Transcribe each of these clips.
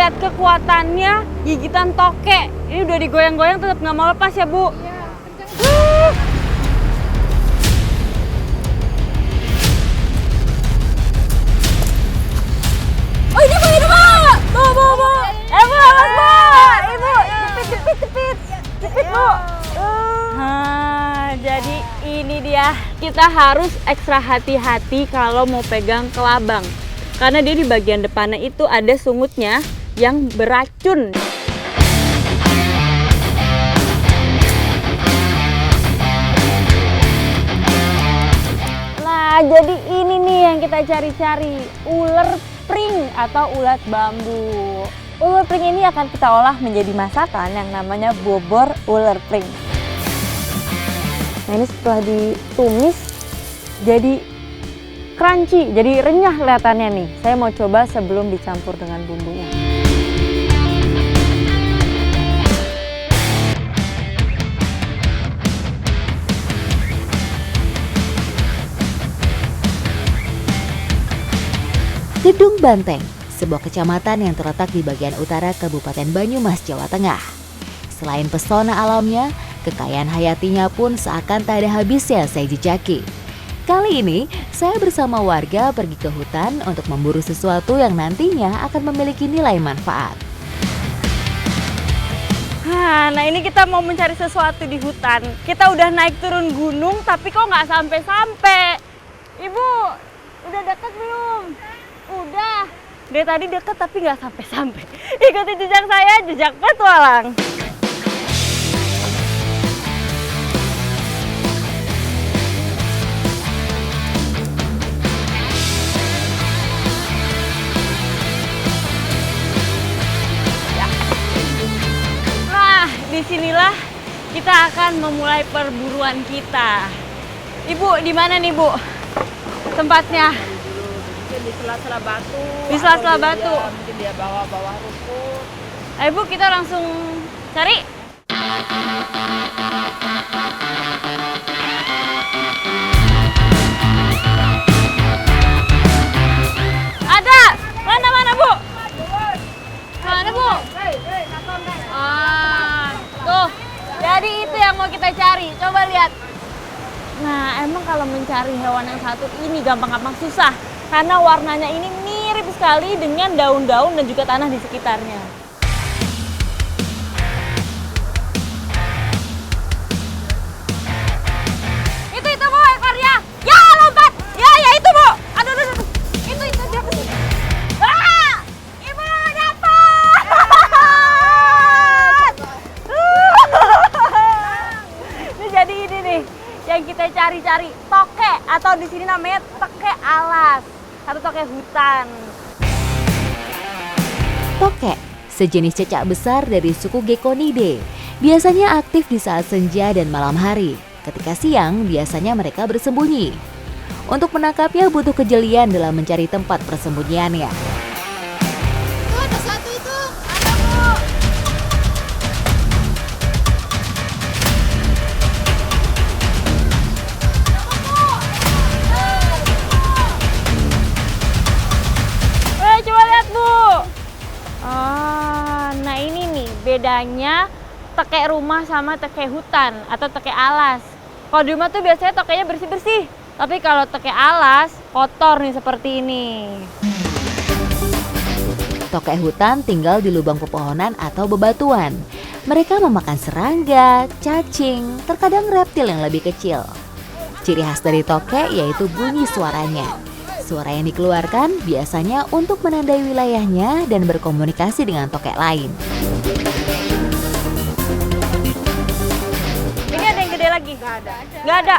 lihat kekuatannya gigitan toke. Ini udah digoyang-goyang tetap nggak mau lepas ya, Bu? Iya, kenceng. Oh, ini Bu, Bu! Bu! Bu, awas, Bu! Ibu, cepit, Bu! Jadi ini dia. Kita harus ekstra hati-hati kalau mau pegang kelabang. Karena dia di bagian depannya itu ada sungutnya yang beracun. Nah, jadi ini nih yang kita cari-cari, ular pring atau ulat bambu. Ular pring ini akan kita olah menjadi masakan yang namanya bobor ular pring. Nah, ini setelah ditumis jadi crunchy, jadi renyah kelihatannya nih. Saya mau coba sebelum dicampur dengan bumbunya. Gedung Banteng, sebuah kecamatan yang terletak di bagian utara Kabupaten Banyumas, Jawa Tengah. Selain pesona alamnya, kekayaan hayatinya pun seakan tak ada habisnya saya jejaki. Kali ini, saya bersama warga pergi ke hutan untuk memburu sesuatu yang nantinya akan memiliki nilai manfaat. Nah, ini kita mau mencari sesuatu di hutan. Kita udah naik turun gunung, tapi kok nggak sampai-sampai. Ibu, udah dekat belum? Udah. Dari tadi dekat tapi nggak sampai-sampai. Ikuti jejak saya, jejak petualang. Disinilah kita akan memulai perburuan kita. Ibu, di mana nih, Bu? Tempatnya? Mungkin di sela-sela batu. Di sela-sela batu. Mungkin dia bawah-bawah rumput. Ayo, Bu, kita langsung cari. Ada! Mana, Bu? Mana, Bu? Tuh, jadi itu yang mau kita cari. Coba lihat. Nah, emang kalau mencari hewan yang satu ini gampang-gampang susah. Karena warnanya ini mirip sekali dengan daun-daun dan juga tanah di sekitarnya. Itu Bu ekornya. Ya, lompat. Ya itu Bu. Aduh. Itu dia ke sini. Ah! Ibu dapat. Jadi ini nih yang kita cari-cari, toke atau di sini namanya toke alas atau toke hutan. Toke, sejenis cecak besar dari suku Gekkonidae, biasanya aktif di saat senja dan malam hari. Ketika siang, biasanya mereka bersembunyi. Untuk menangkapnya butuh kejelian dalam mencari tempat persembunyiannya. Tuh, ada satu itu. Coba lihat, Bu. Nah ini nih bedanya teke rumah sama teke hutan atau teke alas. Kalau di rumah tuh biasanya tokenya bersih-bersih. Tapi kalau teke alas kotor nih seperti ini. Toke hutan tinggal di lubang pepohonan atau bebatuan. Mereka memakan serangga, cacing, terkadang reptil yang lebih kecil. Ciri khas dari toke yaitu bunyi suaranya. Suara yang dikeluarkan biasanya untuk menandai wilayahnya dan berkomunikasi dengan toke lain. Ini ada yang gede lagi? Nggak ada?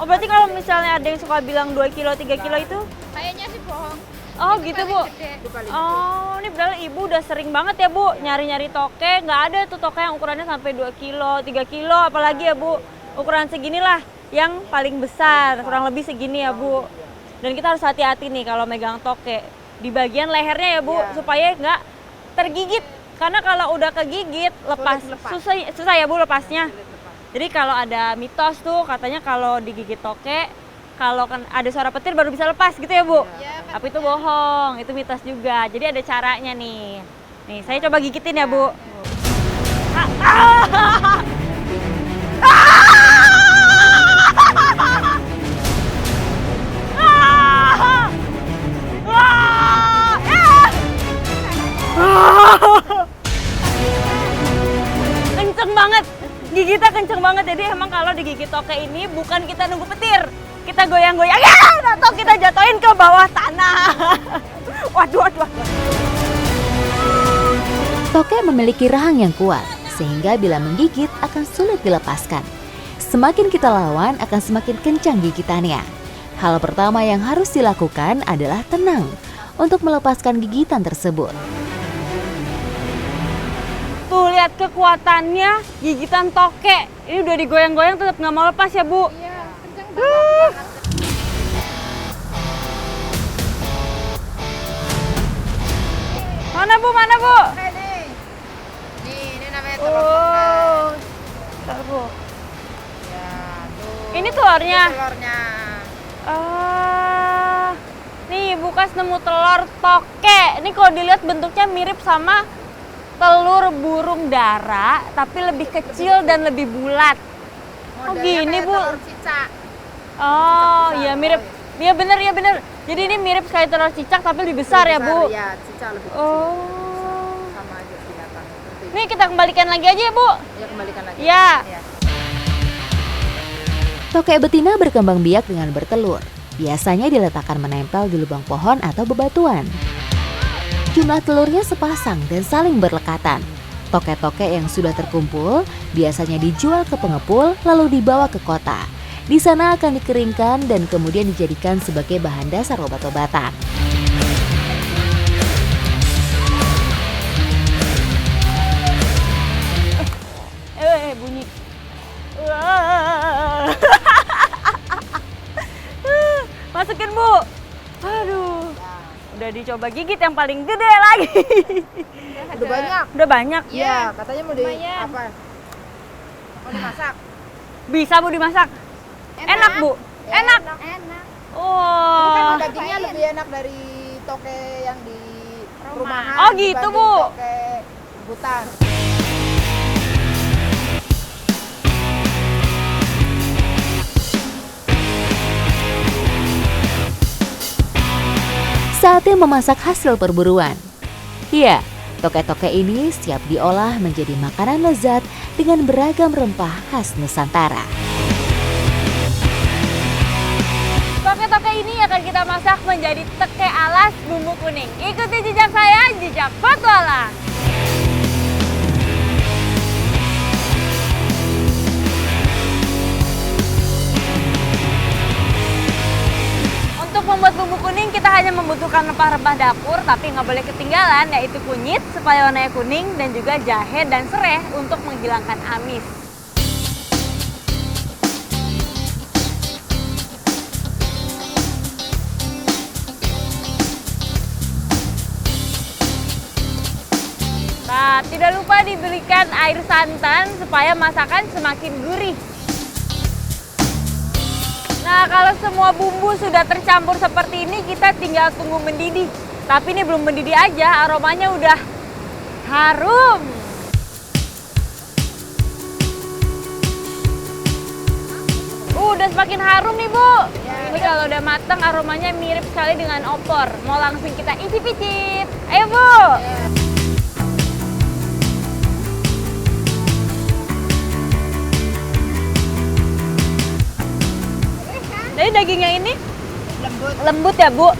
Oh berarti kalau misalnya ada yang suka bilang 2 kilo, 3 kilo itu? Kayaknya sih bohong. Oh Itu gitu, paling Bu? gede. Oh ini berarti Ibu udah sering banget ya, Bu, nyari-nyari toke. Nggak ada tuh toke yang ukurannya sampai 2 kilo, 3 kilo, apalagi ya, Bu. Ukuran seginilah yang paling besar, kurang lebih segini ya, Bu. Dan kita harus hati-hati nih kalau megang toke. Di bagian lehernya ya, Bu, supaya nggak tergigit. Karena kalau udah kegigit, susah ya, Bu, lepasnya. Jadi kalau ada mitos tuh, katanya kalau digigit toke, kalau kan ada suara petir baru bisa lepas gitu ya, Bu? Ya, Tapi itu bohong, itu mitos juga. Jadi ada caranya nih. Nih, saya coba gigitin ya, Bu. Kenceng banget, gigitnya kenceng banget. Jadi emang kalau digigit toke ini bukan kita nunggu petir, kita goyang-goyang atau kita jatuhin ke bawah tanah. Waduh, waduh, waduh. Toke memiliki rahang yang kuat, sehingga bila menggigit akan sulit dilepaskan. Semakin kita lawan akan semakin kencang gigitannya. Hal pertama yang harus dilakukan adalah tenang untuk melepaskan gigitan tersebut. Tuh lihat kekuatannya gigitan toke. Ini udah digoyang-goyang tetap nggak mau lepas ya, Bu. Iya, kenceng banget. Mana, Bu? Mana, Bu? Nih, ini namanya telur toke. Oh. Bentar, Bu. Ya, tuh. Ini telurnya. Ini telurnya. Nih Bukas nemu telur toke. Ini kalau dilihat bentuknya mirip sama telur burung dara, tapi lebih kecil dan lebih bulat. Modelnya gini, kayak Bu. Telur cicak. Oh, Cicak iya besar. mirip. Iya bener, ya bener. Jadi ini mirip kayak telur cicak tapi lebih besar ya, Bu? Iya, cicak lebih kecil. Oh. Sama aja binatang. Nih kita kembalikan lagi aja ya, Bu. Ya, kembalikan lagi. Ya. Ya. Toke betina berkembang biak dengan bertelur. Biasanya diletakkan menempel di lubang pohon atau bebatuan. Jumlah telurnya sepasang dan saling berlekatan. Toke-toke yang sudah terkumpul biasanya dijual ke pengepul lalu dibawa ke kota. Di sana akan dikeringkan dan kemudian dijadikan sebagai bahan dasar obat-obatan. Bunyi. Masukin, Bu. Aduh. Udah dicoba gigit yang paling gede lagi. Udah banyak. Udah banyak. Iya, katanya mau di lumayan. apa? Mau dimasak. Bisa, Bu, dimasak. Enak, Bu. Enak. Enak. Oh. Kan dagingnya lebih enak dari toke yang di rumahan. Oh, gitu, dibanding Bu. Toke hutan. Saatnya memasak hasil perburuan. Iya, toke-toke ini siap diolah menjadi makanan lezat dengan beragam rempah khas Nusantara. Toke-toke ini akan kita masak menjadi teke alas bumbu kuning. Ikuti jejak saya, jejak petualang. Untuk membuat bumbu kuning kita hanya membutuhkan rempah-rempah dapur, tapi nggak boleh ketinggalan yaitu kunyit supaya warnanya kuning dan juga jahe dan serai untuk menghilangkan amis. Nah, tidak lupa diberikan air santan supaya masakan semakin gurih. Nah, kalau semua bumbu sudah tercampur seperti ini, kita tinggal tunggu mendidih. Tapi ini belum mendidih aja, aromanya udah harum. Udah semakin harum nih, Bu. Ini kalau udah matang, aromanya mirip sekali dengan opor. Mau langsung kita icip-icip. Ayo, Bu. Jadi dagingnya ini lembut ya, Bu.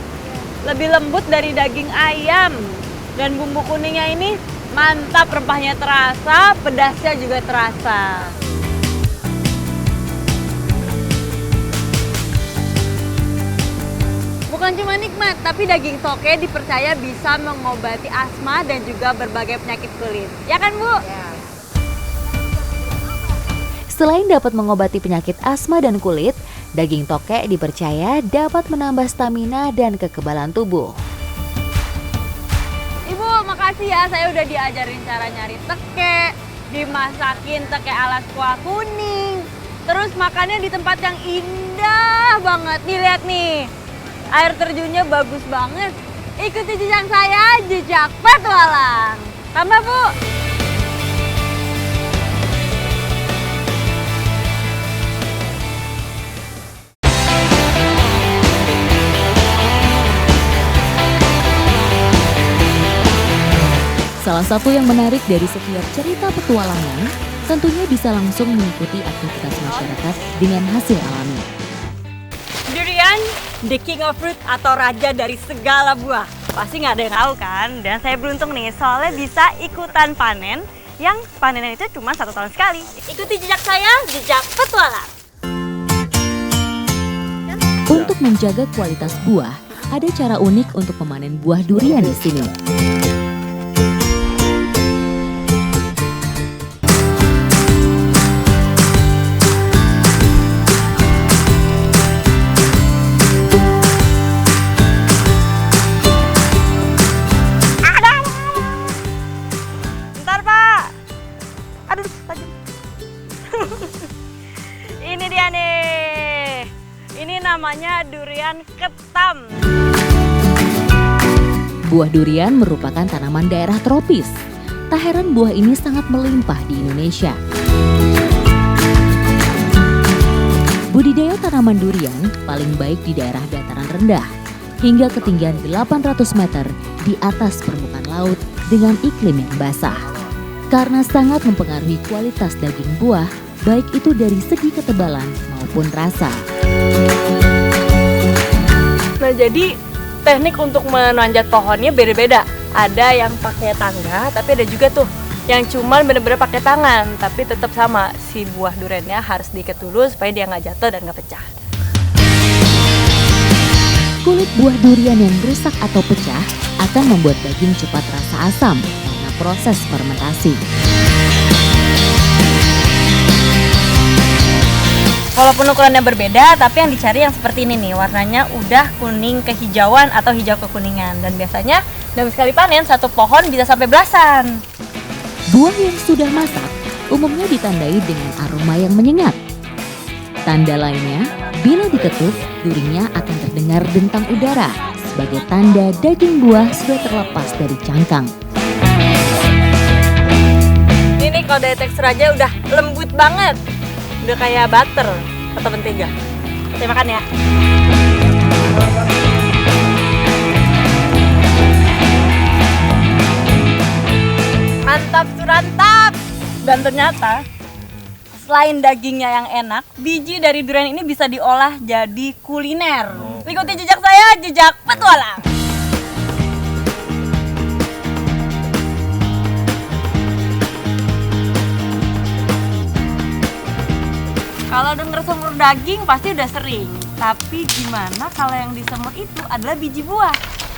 Lebih lembut dari daging ayam. Dan bumbu kuningnya ini mantap, rempahnya terasa, pedasnya juga terasa. Bukan cuma nikmat, tapi daging toke dipercaya bisa mengobati asma dan juga berbagai penyakit kulit. Ya kan, Bu? Ya. Selain dapat mengobati penyakit asma dan kulit, daging toke dipercaya dapat menambah stamina dan kekebalan tubuh. Ibu, makasih ya, saya udah diajarin cara nyari teke, dimasakin teke alas kuah kuning, terus makannya di tempat yang indah banget. Nih, lihat nih, air terjunnya bagus banget. Ikuti jejak saya, jejak petualang. Tambah, Bu. Salah satu yang menarik dari setiap cerita petualangan, tentunya bisa langsung mengikuti aktivitas masyarakat dengan hasil alami. Durian, the king of fruit atau raja dari segala buah. Pasti nggak ada yang tahu kan? Dan saya beruntung nih, soalnya bisa ikutan panen yang panenan itu cuma 1 tahun sekali. Ikuti jejak saya, jejak petualang. Untuk menjaga kualitas buah, ada cara unik untuk memanen buah durian di sini. Bentar, Pak. Aduh, tajam. Ini dia nih. Ini namanya durian ketam. Buah durian merupakan tanaman daerah tropis. Tak heran buah ini sangat melimpah di Indonesia. Budidaya tanaman durian paling baik di daerah dataran rendah hingga ketinggian 800 meter di atas permukaan laut dengan iklim yang basah. Karena sangat mempengaruhi kualitas daging buah, baik itu dari segi ketebalan maupun rasa. Nah, jadi teknik untuk menanjat pohonnya beda-beda. Ada yang pakai tangga, tapi ada juga tuh yang cuman bener-bener pakai tangan, tapi tetap sama, si buah duriannya harus diikat dulu supaya dia nggak jatuh dan nggak pecah. Kulit buah durian yang rusak atau pecah akan membuat daging cepat rasa asam karena proses fermentasi. Walaupun ukurannya berbeda, tapi yang dicari yang seperti ini nih, warnanya udah kuning kehijauan atau hijau kekuningan. Dan biasanya dalam sekali panen, satu pohon bisa sampai belasan. Buah yang sudah masak umumnya ditandai dengan aroma yang menyengat. Tanda lainnya, bila diketuk, durinya akan terdengar dentang udara sebagai tanda daging buah sudah terlepas dari cangkang. Ini kalau dari tekstur aja udah lembut banget. Udah kayak butter atau mentega. Saya makan ya. Mantap surantap. Dan ternyata selain dagingnya yang enak, biji dari durian ini bisa diolah jadi kuliner. Ikuti jejak saya, jejak petualang. Kalau denger semur daging pasti udah sering. Tapi gimana kalau yang disemur itu adalah biji buah?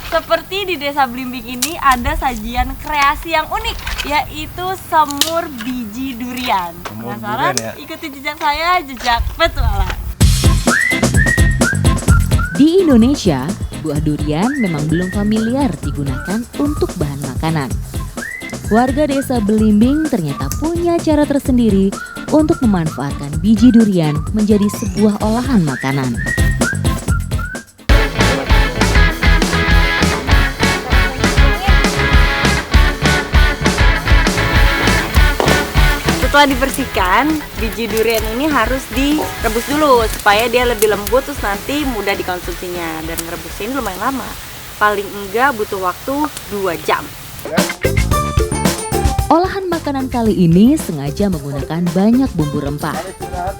Seperti di Desa Blimbing ini ada sajian kreasi yang unik, yaitu semur biji durian. Penasaran? Durian, ya? Ikuti jejak saya, jejak petualang. Di Indonesia, buah durian memang belum familiar digunakan untuk bahan makanan. Warga Desa Blimbing ternyata punya cara tersendiri untuk memanfaatkan biji durian menjadi sebuah olahan makanan. Setelah dibersihkan, biji durian ini harus direbus dulu supaya dia lebih lembut, terus nanti mudah dikonsumsinya. Dan ngerebusnya ini lumayan lama, paling enggak butuh waktu 2 jam. Olahan makanan kali ini sengaja menggunakan banyak bumbu rempah.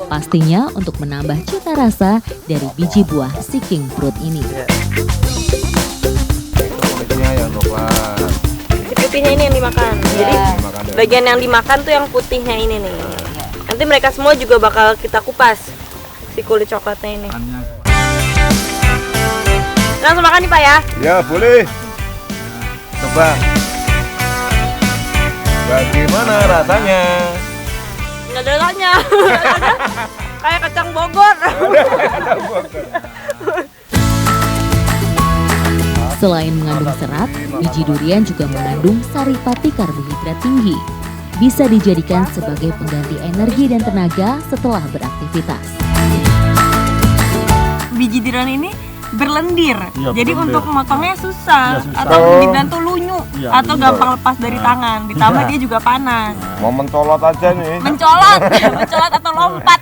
Pastinya untuk menambah cita rasa dari biji buah si king fruit ini. Kulitnya yang coklat. Si putihnya ini yang dimakan. Jadi bagian yang dimakan tuh yang putihnya ini nih. Nanti mereka semua juga bakal kita kupas si kulit coklatnya ini. Langsung makan nih Pak ya? Ya boleh. Coba. Bagaimana rasanya? Nggak ada rasanya. Kayak kacang Bogor. Selain mengandung serat, biji durian juga mengandung saripati karbohidrat tinggi. Bisa dijadikan sebagai pengganti energi dan tenaga setelah beraktivitas. Biji durian ini berlendir. Iya, Jadi berlendir. untuk motongnya susah, Iya, susah. atau Oh. dibilang tuh lunyu Iya, atau lunyu. gampang lepas dari tangan. Ditambah Iya. dia juga panas. Mau mencolot aja nih. Mencolot, mencolot atau lompat.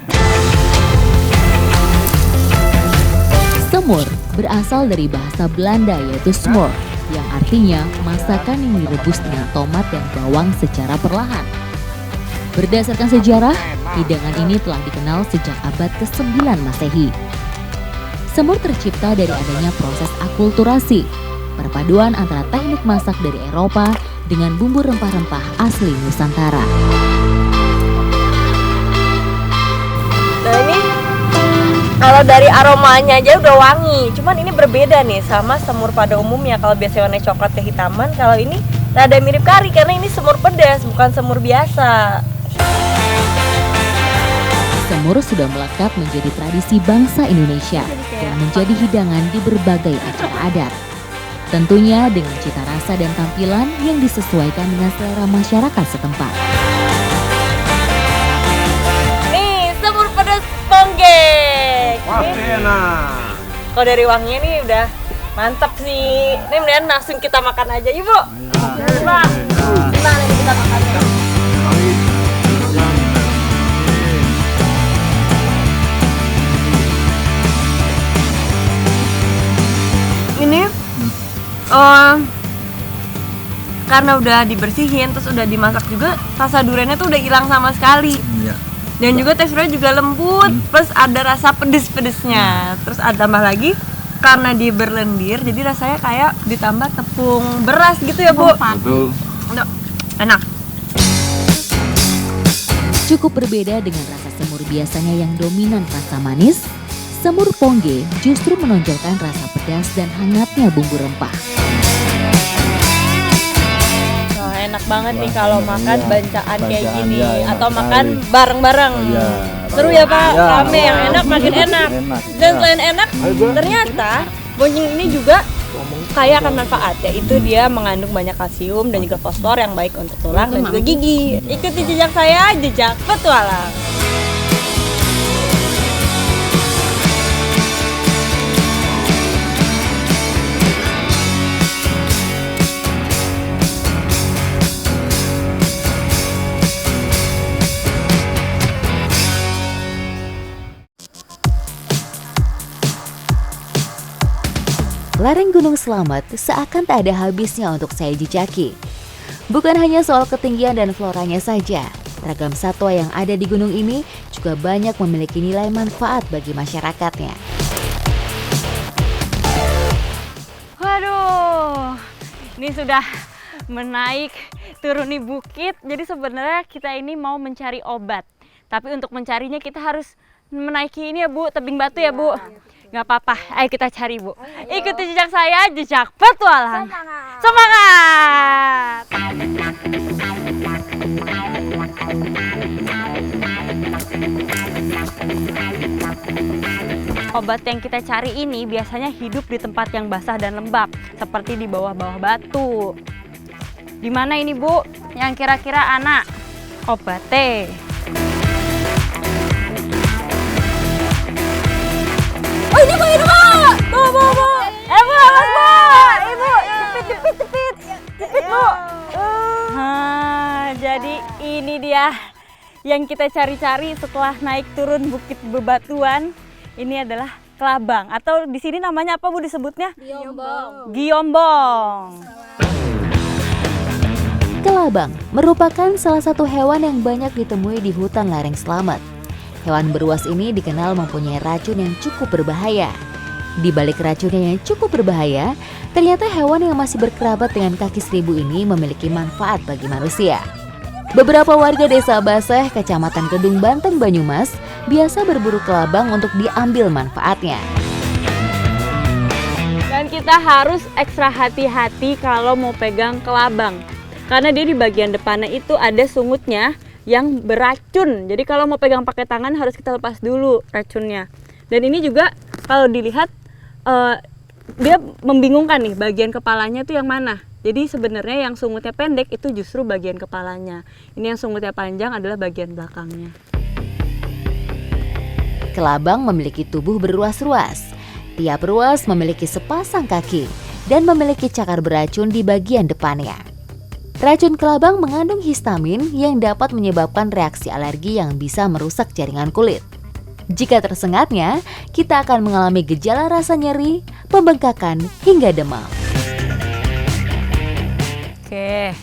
Semur berasal dari bahasa Belanda yaitu smor, yang artinya masakan yang direbus dengan tomat dan bawang secara perlahan. Berdasarkan sejarah, hidangan ini telah dikenal sejak abad ke-9 Masehi. Semur tercipta dari adanya proses akulturasi, perpaduan antara teknik masak dari Eropa dengan bumbu rempah-rempah asli Nusantara. Nah ini kalau dari aromanya aja udah wangi, cuman ini berbeda nih sama semur pada umumnya. Kalau biasanya warna coklat kehitaman, kalau ini rada mirip kari karena ini semur pedas, bukan semur biasa. Semur sudah melekat menjadi tradisi bangsa Indonesia dan menjadi hidangan di berbagai acara adat. Tentunya dengan cita rasa dan tampilan yang disesuaikan dengan selera masyarakat setempat. Nih, semur pedas ponggek. Wah, Ini enak. kalau dari wanginya nih udah mantap sih. Ini mendingan langsung kita makan aja, Ibu. Coba. Gimana nih kita makannya? Ini karena udah dibersihin terus udah dimasak juga, rasa duriannya tuh udah hilang sama sekali. Iya. Dan juga teksturnya juga lembut, plus ada rasa pedes-pedesnya. Terus ada tambah lagi karena dia berlendir, jadi rasanya kayak ditambah tepung beras gitu ya, Bu. Betul. Enak. Cukup berbeda dengan rasa semur biasanya yang dominan rasa manis, semur pongge justru menonjolkan rasa pedas dan hangatnya bumbu rempah. Wah, enak banget nih kalau makan iya. bancaan kayak Bancaan, gini iya, enak atau makan sekali. bareng-bareng. Iya. Seru ya, Pak? Iya. Rame yang enak makin enak. Enak. Dan Iya. selain enak, ternyata bonceng ini juga kaya akan manfaat, yaitu dia mengandung banyak kalsium dan juga fosfor yang baik untuk tulang dan juga gigi. Ikuti jejak saya, jejak petualang. Lereng Gunung Slamet seakan tak ada habisnya untuk saya jejaki. Bukan hanya soal ketinggian dan floranya saja, ragam satwa yang ada di gunung ini juga banyak memiliki nilai manfaat bagi masyarakatnya. Waduh, ini sudah menaik turuni bukit. Jadi sebenarnya kita ini mau mencari obat. Tapi untuk mencarinya kita harus menaiki ini ya, Bu, tebing batu ya, Bu. Nggak apa-apa, ayo kita cari, Bu. Ikuti jejak saya, jejak petualang. Semangat! Obat yang kita cari ini biasanya hidup di tempat yang basah dan lembab, seperti di bawah-bawah batu. Di mana ini, Bu? Yang kira-kira anak obatnya? Oh, ini, Bu, Bu! Bu, Bu, Bu! Bu, awas, Bu! Ibu, jepit, Bu! Jadi ini dia yang kita cari-cari setelah naik turun bukit bebatuan. Ini adalah kelabang, atau di sini namanya apa, Bu, disebutnya? Giombong. Giombong. Kelabang merupakan salah satu hewan yang banyak ditemui di hutan lereng Slamet. Hewan beruas ini dikenal mempunyai racun yang cukup berbahaya. Di balik racunnya yang cukup berbahaya, ternyata hewan yang masih berkerabat dengan kaki seribu ini memiliki manfaat bagi manusia. Beberapa warga desa Baseh, Kecamatan Kedung Banteng, Banyumas, biasa berburu kelabang untuk diambil manfaatnya. Dan kita harus ekstra hati-hati kalau mau pegang kelabang. Karena dia di bagian depannya itu ada sungutnya yang beracun. Jadi kalau mau pegang pakai tangan harus kita lepas dulu racunnya. Dan ini juga kalau dilihat dia membingungkan nih, bagian kepalanya itu yang mana. Jadi sebenarnya yang sungutnya pendek itu justru bagian kepalanya. Ini yang sungutnya panjang adalah bagian belakangnya. Kelabang memiliki tubuh berruas-ruas. Tiap ruas memiliki sepasang kaki dan memiliki cakar beracun di bagian depannya. Racun kelabang mengandung histamin yang dapat menyebabkan reaksi alergi yang bisa merusak jaringan kulit. Jika tersengatnya, kita akan mengalami gejala rasa nyeri, pembengkakan, hingga demam. Oke.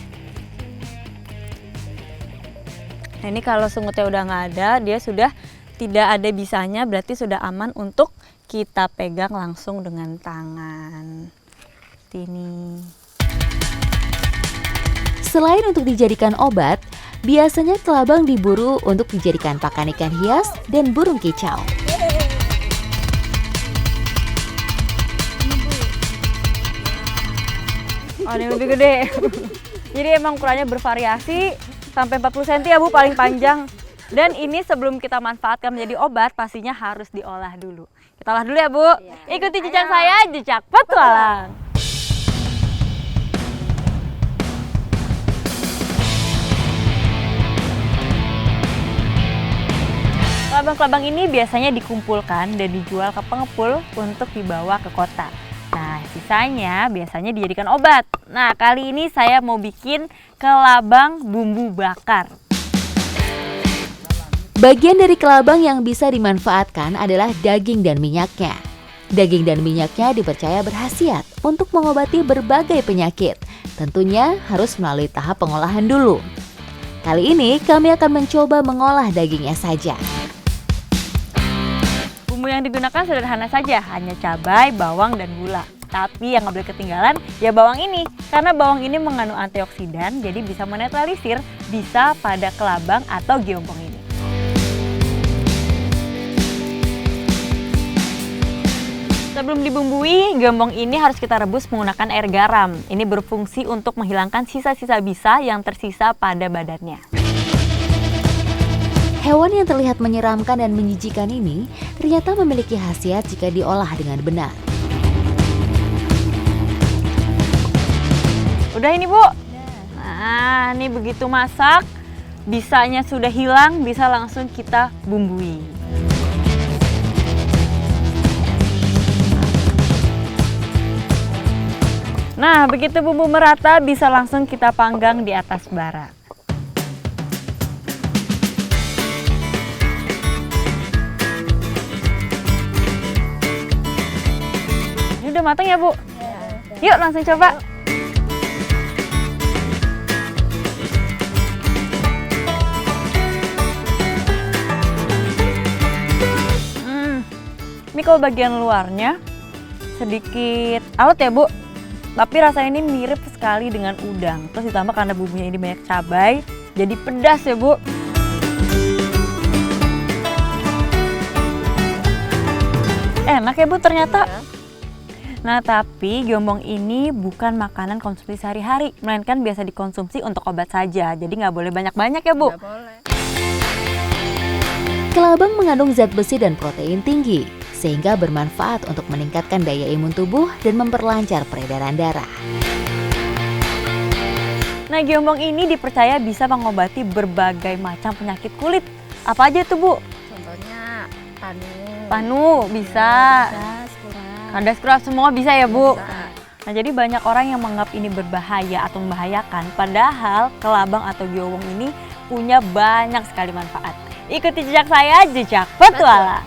Nah ini kalau sungutnya udah nggak ada, dia sudah tidak ada bisanya, berarti sudah aman untuk kita pegang langsung dengan tangan. Seperti ini. Selain untuk dijadikan obat, biasanya kelabang diburu untuk dijadikan pakan ikan hias dan burung kicau. Oh ini lebih gede. Jadi emang ukurannya bervariasi sampai 40 cm ya Bu paling panjang. Dan ini sebelum kita manfaatkan menjadi obat pastinya harus diolah dulu. Kita olah dulu ya Bu. Ikuti jejak saya, jejak petualang. Kelabang-kelabang ini biasanya dikumpulkan dan dijual ke pengepul untuk dibawa ke kota. Nah, sisanya biasanya dijadikan obat. Nah, kali ini saya mau bikin kelabang bumbu bakar. Bagian dari kelabang yang bisa dimanfaatkan adalah daging dan minyaknya. Daging dan minyaknya dipercaya berkhasiat untuk mengobati berbagai penyakit. Tentunya harus melalui tahap pengolahan dulu. Kali ini kami akan mencoba mengolah dagingnya saja. Bumbu yang digunakan sederhana saja, hanya cabai, bawang, dan gula. Tapi yang nggak boleh ketinggalan ya bawang ini, karena bawang ini mengandung antioksidan, jadi bisa menetralisir bisa pada kelabang atau geombong ini. Sebelum dibumbui, geombong ini harus kita rebus menggunakan air garam. Ini berfungsi untuk menghilangkan sisa-sisa bisa yang tersisa pada badannya. Hewan yang terlihat menyeramkan dan menjijikan ini ternyata memiliki khasiat jika diolah dengan benar. Udah ini Bu? Nah, ini begitu masak, bisanya sudah hilang, bisa langsung kita bumbui. Nah, begitu bumbu merata, bisa langsung kita panggang di atas bara. Ini udah matang ya, Bu? Yuk, langsung coba. Ini kalau bagian luarnya sedikit alot ya, Bu. Tapi rasanya ini mirip sekali dengan udang. Terus ditambah karena bumbunya ini banyak cabai, jadi pedas ya Bu. Enak ya Bu ternyata. Nah tapi geombong ini bukan makanan konsumsi sehari-hari, melainkan biasa dikonsumsi untuk obat saja. Jadi nggak boleh banyak-banyak ya Bu. Nggak boleh. Kelabang mengandung zat besi dan protein tinggi, sehingga bermanfaat untuk meningkatkan daya imun tubuh dan memperlancar peredaran darah. Nah, geombong ini dipercaya bisa mengobati berbagai macam penyakit kulit. Apa aja tuh, Bu? Contohnya panu. Panu bisa. Kadas kuras semua bisa ya, Bu? Bisa. Nah, jadi banyak orang yang menganggap ini berbahaya atau membahayakan. Padahal kelabang atau geombong ini punya banyak sekali manfaat. Ikuti jejak saya, jejak petualang.